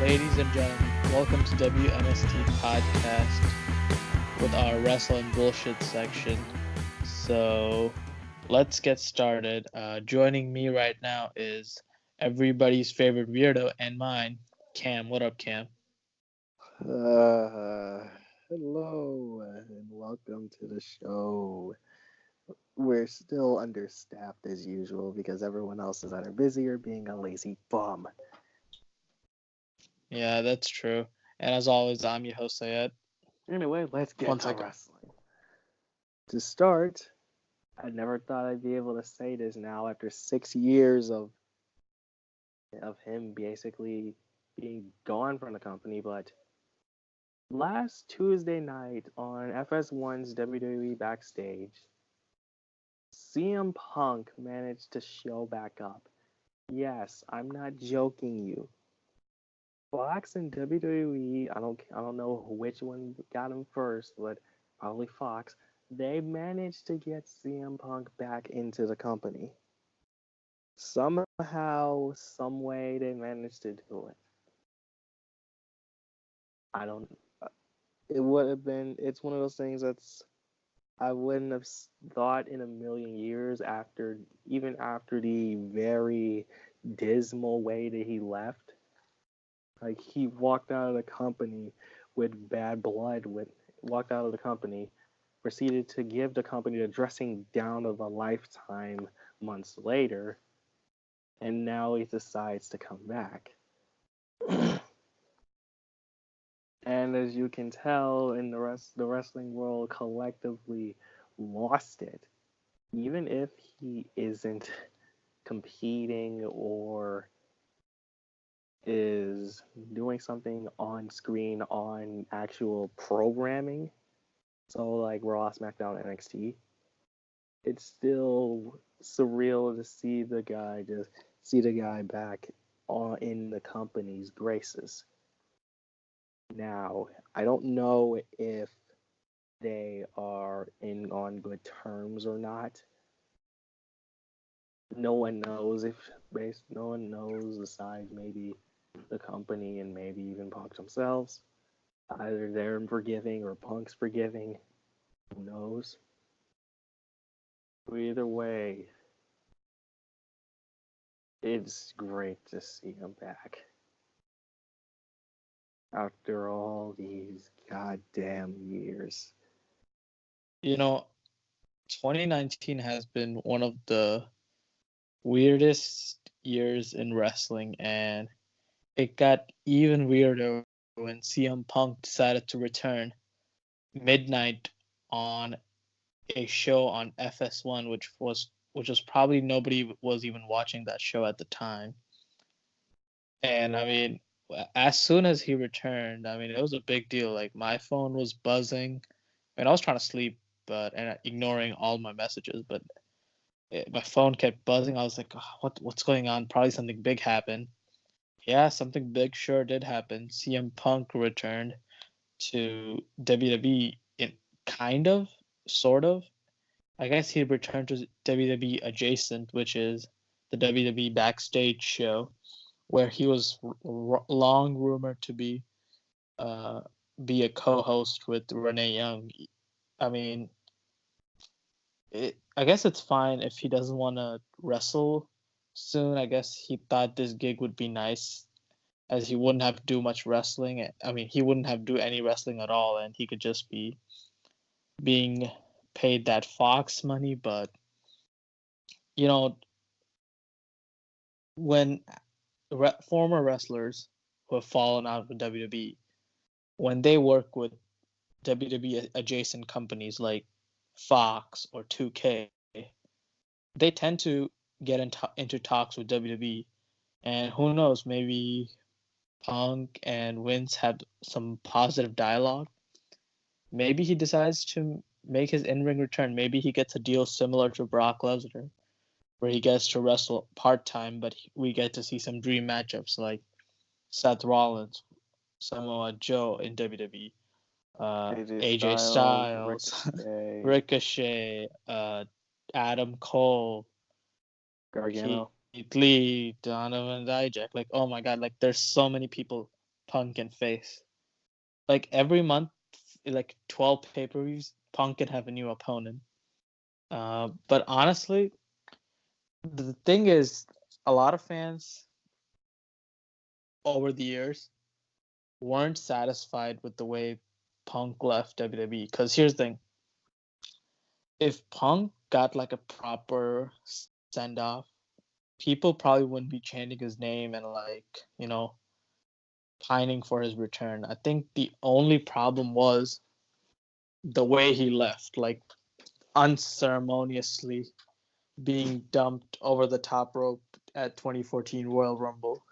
Ladies and gentlemen, welcome to W.M.S.T podcast with our Wrestle and Bullshit section. So let's get started. Joining me right now is everybody's favorite weirdo and mine, Cam. What up, Cam? Hello and welcome to the show. We're still understaffed as usual because everyone else is either busy or being a lazy bum. Yeah, that's true. And as always, I'm your host, Syed. Anyway, let's get One to second. wrestling. To start, I never thought I'd be able to say this now after 6 years of him basically being gone from the company, but last Tuesday night on FS1's WWE Backstage, CM Punk managed to show back up. Yes, I'm not joking you. Fox and WWE, I don't know which one got him first, but probably Fox. They managed to get CM Punk back into the company. Somehow, some way, they managed to do it. I don't. It would have been. It's one of those things that's I wouldn't have thought in a million years even after the very dismal way that he left. Like he walked out of the company with bad blood, walked out of the company, proceeded to give the company the dressing down of a lifetime months later, and now he decides to come back. And as you can tell, in the wrestling world collectively lost it. Even if he isn't competing or is doing something on screen on actual programming, so like Raw, SmackDown, NXT, it's still surreal to see the guy back in the company's graces. Now, I don't know if they are in on good terms or not. No one knows no one knows besides maybe the company and maybe even Punk themselves. Either they're forgiving or Punk's forgiving. Who knows? But either way, it's great to see him back. After all these goddamn years. 2019 has been one of the weirdest years in wrestling, and it got even weirder when CM Punk decided to return midnight on a show on FS1, which was probably nobody was even watching that show at the time. And I mean, as soon as he returned, I mean, it was a big deal. Like my phone was buzzing, and I was trying to sleep, and ignoring all my messages, but my phone kept buzzing. I was like, oh, what's going on? Probably something big happened. Yeah, something big sure did happen. CM Punk returned to WWE kind of, sort of. I guess he returned to WWE adjacent, which is the WWE backstage show, where he was long rumored to uh, be a co-host with Renee Young. I mean, I guess it's fine if he doesn't want to wrestle soon. I guess he thought this gig would be nice, as he wouldn't have to do much wrestling. I mean, he wouldn't have to do any wrestling at all, and he could just be being paid that Fox money. But you know, when former wrestlers who have fallen out with WWE, when they work with WWE adjacent companies like Fox or 2K, they tend to get into talks with WWE, and who knows, maybe Punk and Vince have some positive dialogue. Maybe he decides to make his in-ring return. Maybe he gets a deal similar to Brock Lesnar, where he gets to wrestle part-time, but we get to see some dream matchups like Seth Rollins, Samoa Joe in WWE, AJ Styles, Ricochet, Adam Cole, Gargano. Keith Lee, Donovan Dijak. Like, oh my God, like there's so many people Punk can face. Like every month, like 12 pay-per-views, Punk can have a new opponent. But honestly, the thing is, a lot of fans over the years weren't satisfied with the way Punk left WWE. Because here's the thing: if Punk got like a proper send off, people probably wouldn't be chanting his name and pining for his return. I think the only problem was the way he left, like unceremoniously being dumped over the top rope at 2014 Royal Rumble.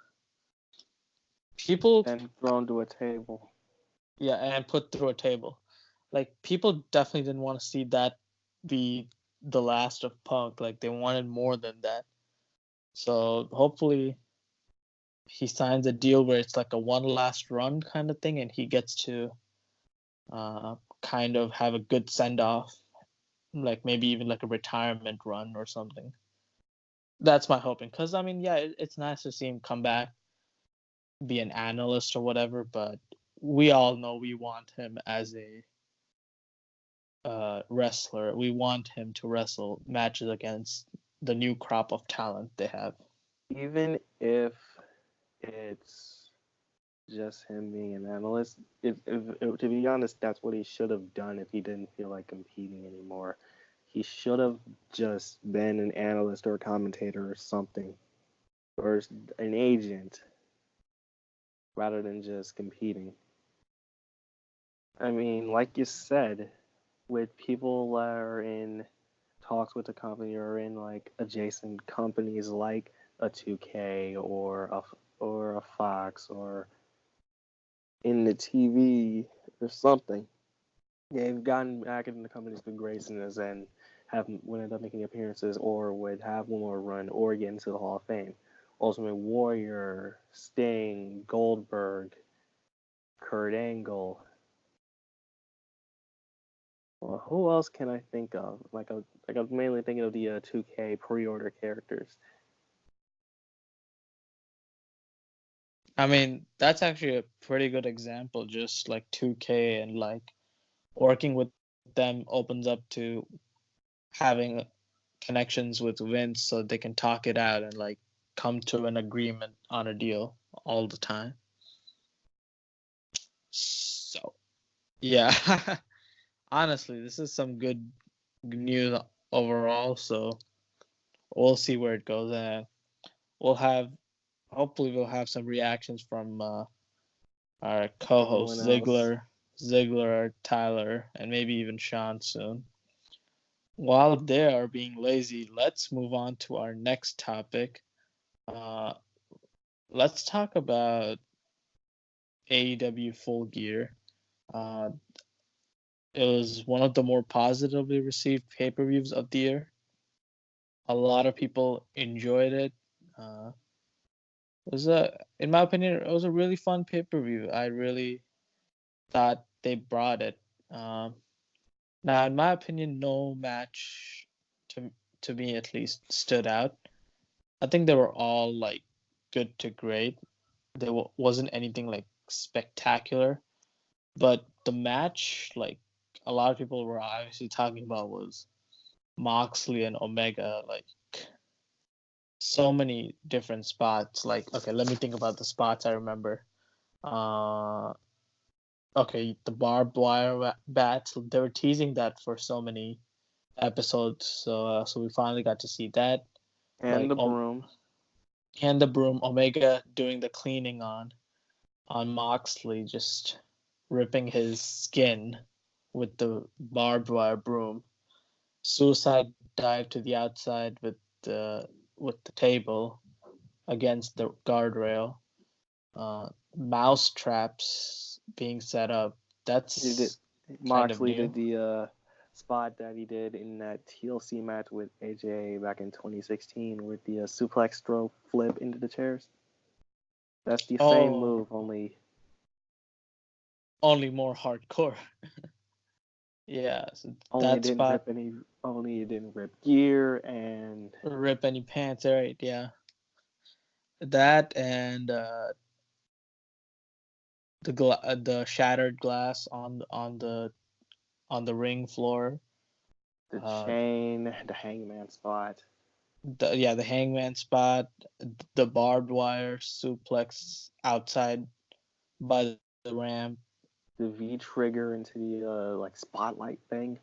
People, And thrown to a table. yeah, and put through a table. Like people definitely didn't want to see that be the last of Punk. Like they wanted more than that. So hopefully he signs a deal where it's like a one last run kind of thing, and he gets to kind of have a good send off, like maybe even like a retirement run or something. That's my hoping. Because I mean, yeah, it's nice to see him come back, be an analyst or whatever, but we all know we want him as a wrestler. We want him to wrestle matches against the new crop of talent they have. Even if it's just him being an analyst, if to be honest, that's what he should have done if he didn't feel like competing anymore. He should have just been an analyst or a commentator or something, or an agent, rather than just competing. I mean, like you said, with people that are in talks with the company or in like adjacent companies like a 2K or a Fox or in the TV or something. They've gotten back in the company's good graces and have would end up making appearances or would have one more run or get into the Hall of Fame. Ultimate Warrior, Sting, Goldberg, Kurt Angle. Well, who else can I think of? I'm mainly thinking of the 2K pre-order characters. I mean, that's actually a pretty good example. Just like 2K and like working with them opens up to having connections with Vince so they can talk it out and like come to an agreement on a deal all the time. So, yeah. Honestly, this is some good news overall, so we'll see where it goes, and we'll have hopefully we'll have some reactions from our co-host Everyone else. Ziggler, Tyler, and maybe even Sean soon. While they are being lazy, let's move on to our next topic. Uh, let's talk about AEW Full Gear. Uh, it was one of the more positively received pay-per-views of the year. A lot of people enjoyed it. In my opinion, it was a really fun pay-per-view. I really thought they brought it. Um, Now, in my opinion, no match to to me at least stood out. I think they were all like good to great. There wasn't anything like spectacular, but the match, like a lot of people were obviously talking about, was Moxley and Omega. Like so many different spots. Like okay, let me think about the spots I remember. Uh, okay, the barbed wire bats. They were teasing that for so many episodes, so we finally got to see that. And Like the broom. and the broom, Omega doing the cleaning on Moxley, just ripping his skin with the barbed wire broom. Suicide dive to the outside with the table against the guardrail. Mouse traps being set up. He did. That's kind of Moxley did new. the spot that he did in that TLC match with AJ back in 2016 with the suplex throw flip into the chairs. That's the same Oh, move, only only more hardcore. Yeah, so only it that didn't spot rip any, only it didn't rip gear, and rip any pants, right? Yeah, that and the shattered glass on the ring floor. The Uh, chain, the hangman spot, the hangman spot, the barbed wire suplex outside by the ramp. the V trigger into the like spotlight thing.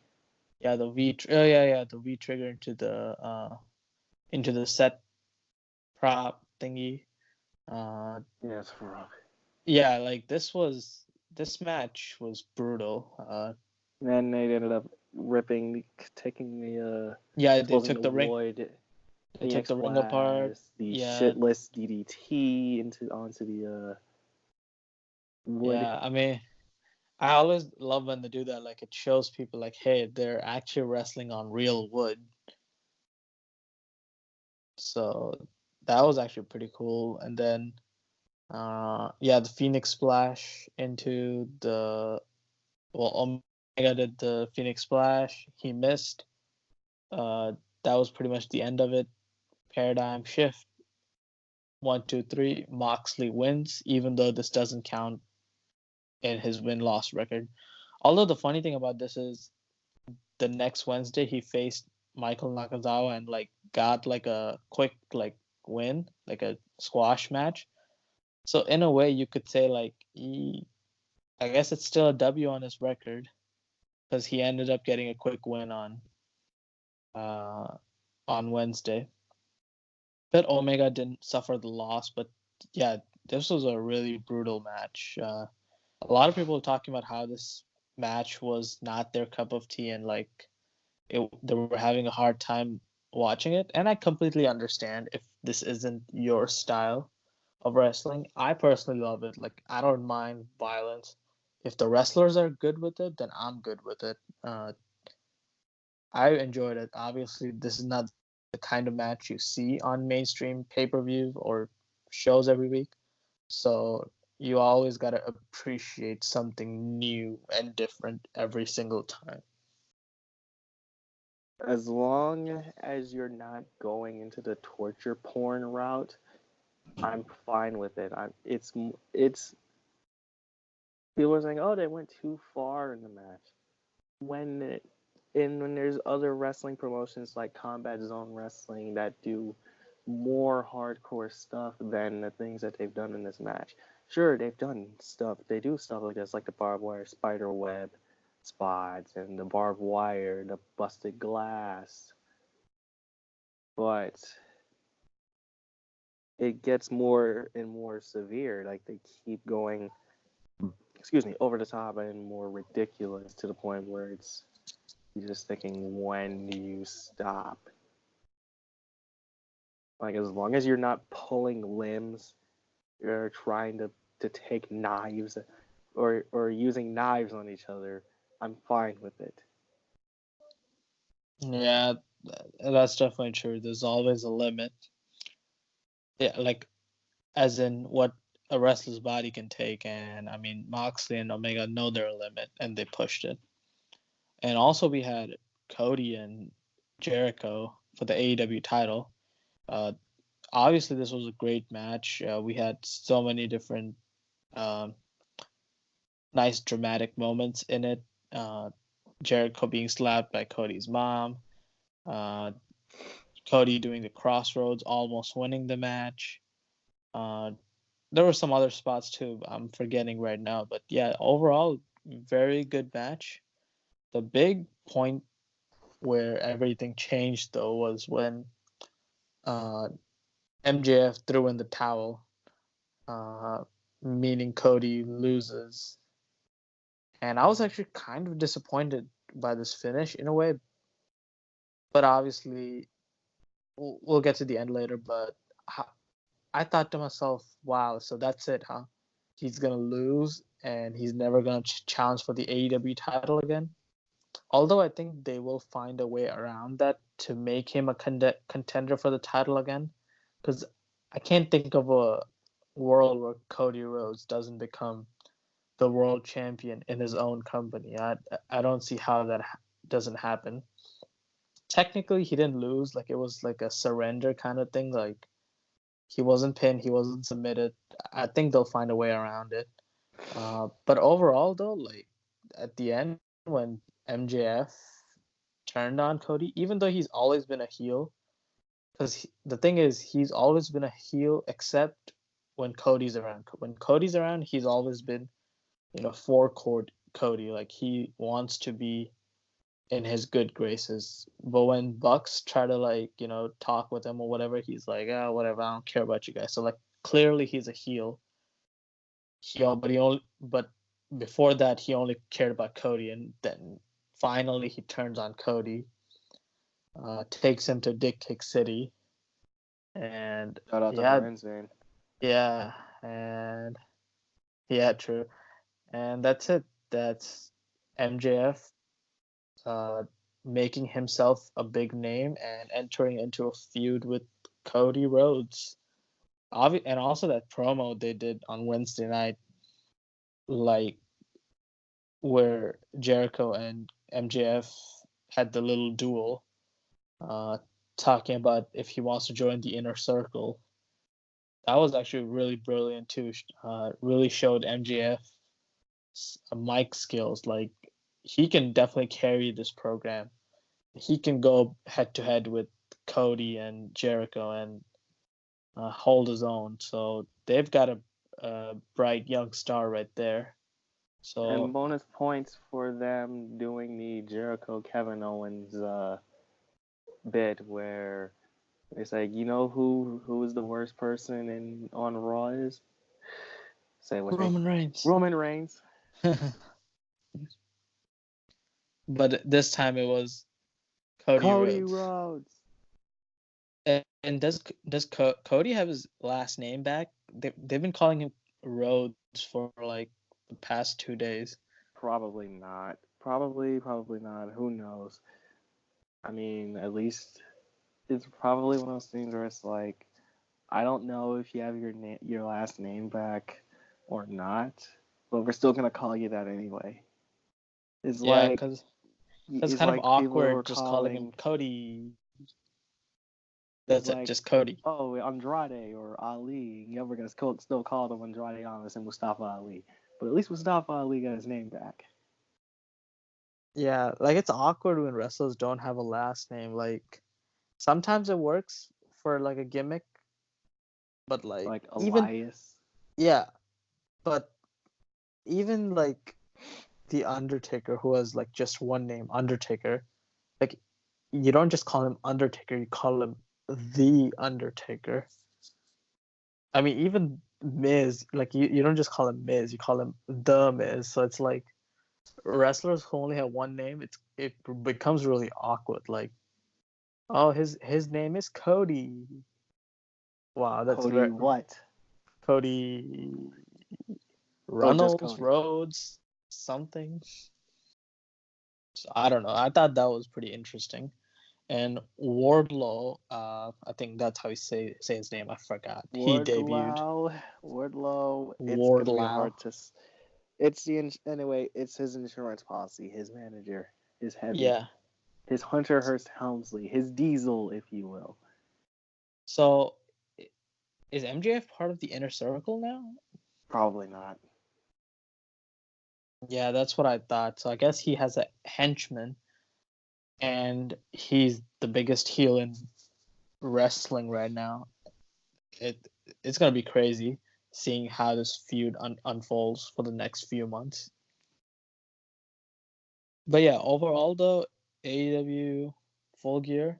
Yeah, the V trigger into the set prop thingy. Uh, Yes, for real. yeah, like this match was brutal. Then they ended up taking the Yeah, exposing the wood, they the took X the ring apart. blast, the Yeah, shitless DDT onto the wood. yeah. I mean, I always love when they do that. Like it shows people like, hey, they're actually wrestling on real wood. So that was actually pretty cool. And then, yeah, the Phoenix Splash into the Omega did the Phoenix Splash. He missed. Uh, that was pretty much the end of it. Paradigm shift. 1, 2, 3. Moxley wins, even though this doesn't count in his win-loss record. Although the funny thing about this is the next Wednesday he faced Michael Nakazawa and like got like a quick like win, like a squash match. So in a way you could say like I guess it's still a W on his record because he ended up getting a quick win uh on Wednesday. But Omega didn't suffer the loss, but yeah, this was a really brutal match. A lot of people were talking about how this match was not their cup of tea and like they were having a hard time watching it, and I completely understand if this isn't your style of wrestling. I personally love it. Like I don't mind violence. If the wrestlers are good with it, then I'm good with it. I enjoyed it. Obviously, this is not the kind of match you see on mainstream pay-per-view or shows every week. So you always gotta appreciate something new and different every single time. As long as you're not going into the torture porn route, I'm fine with it. It's people are saying, oh, they went too far in the match. When there's other wrestling promotions like Combat Zone Wrestling that do more hardcore stuff than the things that they've done in this match. Sure, they've done stuff. They do stuff like this, like the barbed wire spider web spots and the barbed wire, the busted glass. But it gets more and more severe. Like they keep going, over the top and more ridiculous to the point where you're just thinking, when do you stop? Like as long as you're not pulling limbs, you're trying to take knives or using knives on each other, I'm fine with it. Yeah, that's definitely true. There's always a limit. Yeah, like as in what a wrestler's body can take, and I mean Moxley and Omega know their limit, and they pushed it. And also we had Cody and Jericho for the AEW title. Uh, Obviously this was a great match. We had so many different um, nice dramatic moments in it. Uh, Jericho being slapped by Cody's mom. Uh, Cody doing the crossroads, almost winning the match. Uh, there were some other spots too. I'm forgetting right now, but yeah, overall, very good match. The big point where everything changed though was when uh, MJF threw in the towel, uh, meaning Cody loses. And I was actually kind of disappointed by this finish in a way, but obviously we'll get to the end later. But I thought to myself, wow, so that's it, huh? He's gonna lose and he's never gonna challenge for the AEW title again. Although I think they will find a way around that to make him a contender for the title again, because I can't think of a world where Cody Rhodes doesn't become the world champion in his own company. I don't see how that doesn't happen. Technically, he didn't lose. Like it was like a surrender kind of thing. Like he wasn't pinned, he wasn't submitted. I think they'll find a way around it. But overall, though, like at the end when MJF turned on Cody, even though he's always been a heel, because the thing is, he's always been a heel except when Cody's around. When Cody's around, he's always been, for Cody. Like he wants to be in his good graces. But when Bucks try to talk with him or whatever, he's like, whatever, I don't care about you guys. So like clearly he's a heel. But before that he only cared about Cody, and then finally he turns on Cody, takes him to Dick Kick City, and Shout out to yeah, Bernstein. yeah, and yeah, true, and that's it. That's MJF uh, making himself a big name and entering into a feud with Cody Rhodes. And also that promo they did on Wednesday night, like where Jericho and MJF had the little duel, uh, talking about if he wants to join the inner circle. That was actually really brilliant too. Really showed MJF mic skills. Like he can definitely carry this program. He can go head to head with Cody and Jericho and hold his own. So they've got a bright young star right there. And So bonus points for them doing the Jericho Kevin Owens bit where it's like, you know who is the worst person on Raw is? Say it with me. Roman Reigns. Roman Reigns. But this time it was Cody Cody Rhodes. Rhodes. And does Cody have his last name back? They've been calling him Rhodes for like the past 2 days. Probably not. Probably not. Who knows? I mean, at least it's probably one of those things where it's like, I don't know if you have your last name back or not, but we're still gonna call you that anyway. It's Yeah, like because it's it's kind of like people were awkward just calling him calling. Cody. It's That's it, like, just Cody. oh, Andrade or Ali. Yeah, we're gonna still call them Andrade Almas and Mustafa Ali, but at least Mustafa Ali got his name back. Yeah, like it's awkward when wrestlers don't have a last name. Like sometimes it works for like a gimmick, but like Like even Elias. yeah, but even like the Undertaker, who has like just one name, Undertaker, like you don't just call him Undertaker, you call him the Undertaker. I mean, even Miz, like you don't just call him Miz, you call him the Miz. So it's like wrestlers who only have one name, it becomes really awkward. Like, oh, his name is Cody. Wow, that's Cody very what? Cody Oh, just Runnels, Cody. Rhodes, something. So, I don't know. I thought that was pretty interesting. And Wardlow, I think that's how you say his name. I forgot. He debuted. Wardlow. It's gonna be Wardlow. hard to. It's anyway. It's his insurance policy. His manager is heavy. Yeah. His Hunter Hearst Helmsley. His Diesel, if you will. So is MJF part of the inner circle now? Probably not. Yeah, that's what I thought. So I guess he has a henchman, and he's the biggest heel in wrestling right now. It it's gonna be crazy seeing how this feud unfolds for the next few months. But yeah, overall though, AEW Full Gear,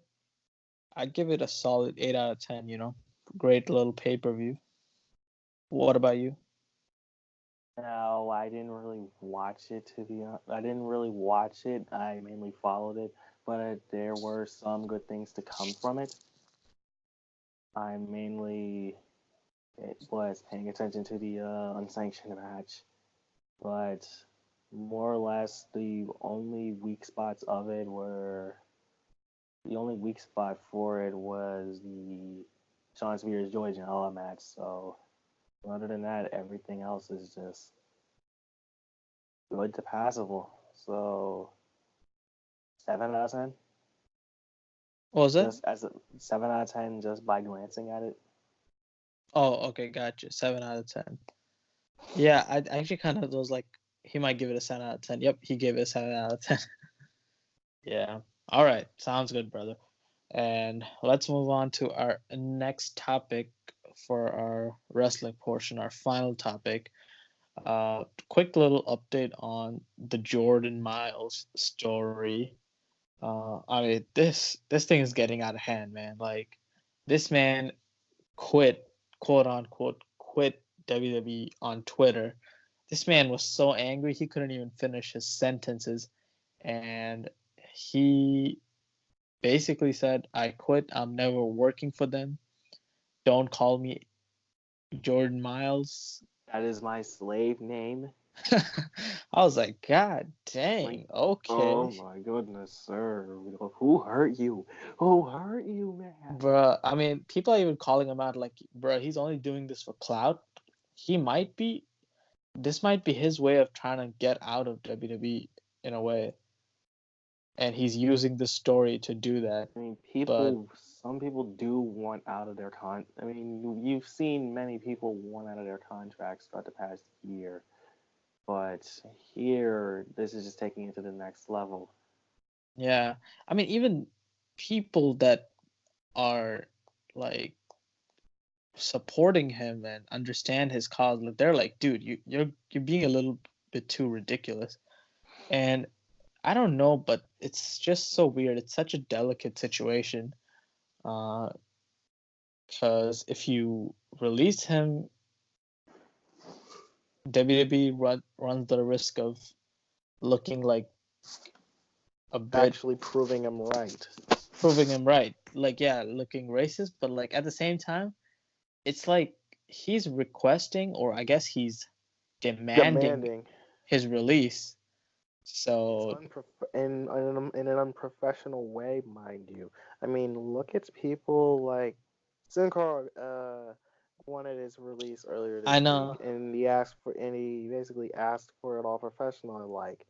I'd give it a solid 8 out of 10. Great little pay per view. What about you? No, I didn't really watch it to be honest. I didn't really watch it. I mainly followed it, but there were some good things to come from it. I mainly was paying attention to the unsanctioned match, but more or less the only weak spot for it was the Shawn Spears Joey Janela match. So other than that, everything else is just good to passable. So 7 out of 10. What was it? Just as a 7 out of 10, just by glancing at it. Oh, okay, gotcha. 7 out of 10. Yeah, I actually kind of was like, he might give it a 7 out of 10. Yep, he gave it a 7 out of 10. Yeah. All right. Sounds good, brother. And let's move on to our next topic for our wrestling portion, our final topic. Quick little update on the Jordan Myles story. I mean, this thing is getting out of hand, man. Like, this man quit, quote unquote, quit WWE on Twitter. This man was so angry he couldn't even finish his sentences, and he basically said, "I quit. I'm never working for them. Don't call me Jordan Myles." That is my slave name. I was like, God Like, dang, oh okay. my goodness, sir. Who hurt you? Who hurt you, man? Bruh, I mean, people are even calling him out like, bruh, he's only doing this for clout. He might be, this might be his way of trying to get out of WWE in a way. And he's using the story to do that. I mean, But some people do want out of their I mean, you've seen many people want out of their contracts throughout the past year, but here, this is just taking it to the next level. yeah, I mean, even people that are like supporting him and understand his cause, like they're like, dude, you're being a little bit too ridiculous. And I don't know, but it's just so weird. It's such a delicate situation. Because if you release him, WWE runs the risk of looking like a bit Actually proving him right. proving him right. Like, yeah, looking racist, but like at the same time, it's like he's requesting, or I guess he's demanding Demanding. his release. It's So in an unprofessional way, mind you. I mean, look at people like Sin Cara wanted his release earlier I this week, know, and he basically asked for it all professional. Like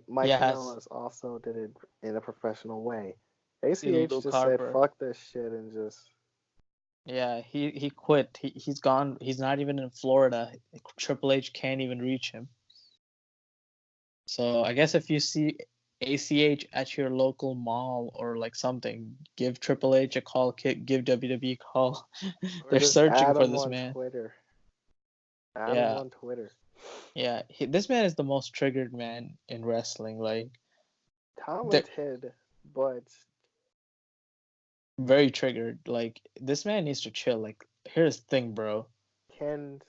Mike yes, Kanellis also did it in a professional way. ACH Luke just said, Harper. "Fuck this shit," and just Yeah, he quit. He's gone. He's not even in Florida. Triple H can't even reach him. So I guess if you see ACH at your local mall or like something, give Triple H a call, give WWE a call. or They're just searching add for him this on man. Twitter. Add him Yeah, on Twitter. yeah. This man is the most triggered man in wrestling. Like, they're Talented, but very triggered. Like, this man needs to chill. Like, here's the thing, bro. can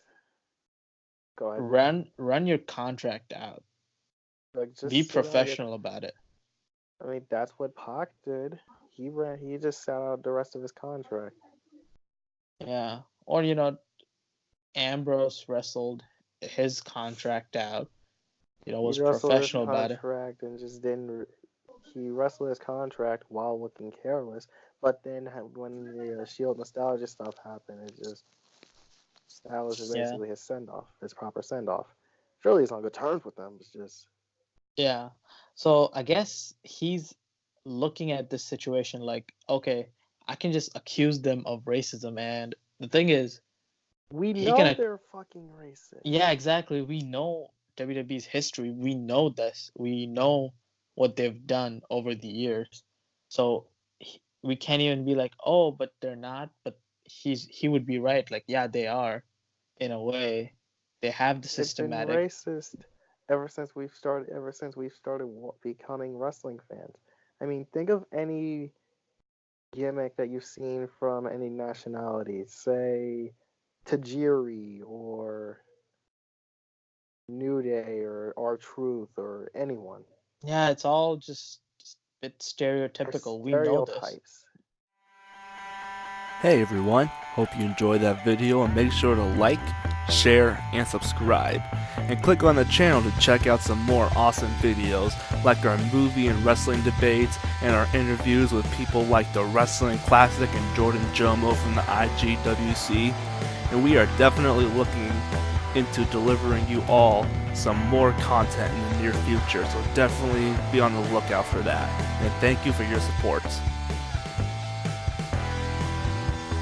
go ahead. Run your contract out. Like Be just sit out your. professional about it. I mean, that's what Pac did. He just sat out the rest of his contract. Yeah. Or Ambrose wrestled his contract out. He Was wrestled his professional about it. contract and just didn't. He wrestled his contract while looking careless. But then when the Shield nostalgia stuff happened, that was Yeah. basically his send off, his proper send off. Surely he's on good terms with them. It's just Yeah. So I guess he's looking at this situation like, okay, I can just accuse them of racism. And the thing is, we he know can, they're fucking racist. yeah, exactly. We know WWE's history. We know this. We know what they've done over the years. So we can't even be like, oh, but they're not. But he would be right. Like, yeah, they are in a way. They have the They've been systematic. racist ever since we've started becoming wrestling fans. I mean, think of any gimmick that you've seen from any nationality, say Tajiri or New Day or R Truth or anyone. Yeah, it's all just a bit They're stereotypical. We know this. stereotypes. Hey everyone, hope you enjoyed that video and make sure to like, share, and subscribe. And click on the channel to check out some more awesome videos like our movie and wrestling debates and our interviews with people like the Wrestling Classic and Jordan Jomo from the IGWC. And we are definitely looking into delivering you all some more content in the near future, so definitely be on the lookout for that. And thank you for your support.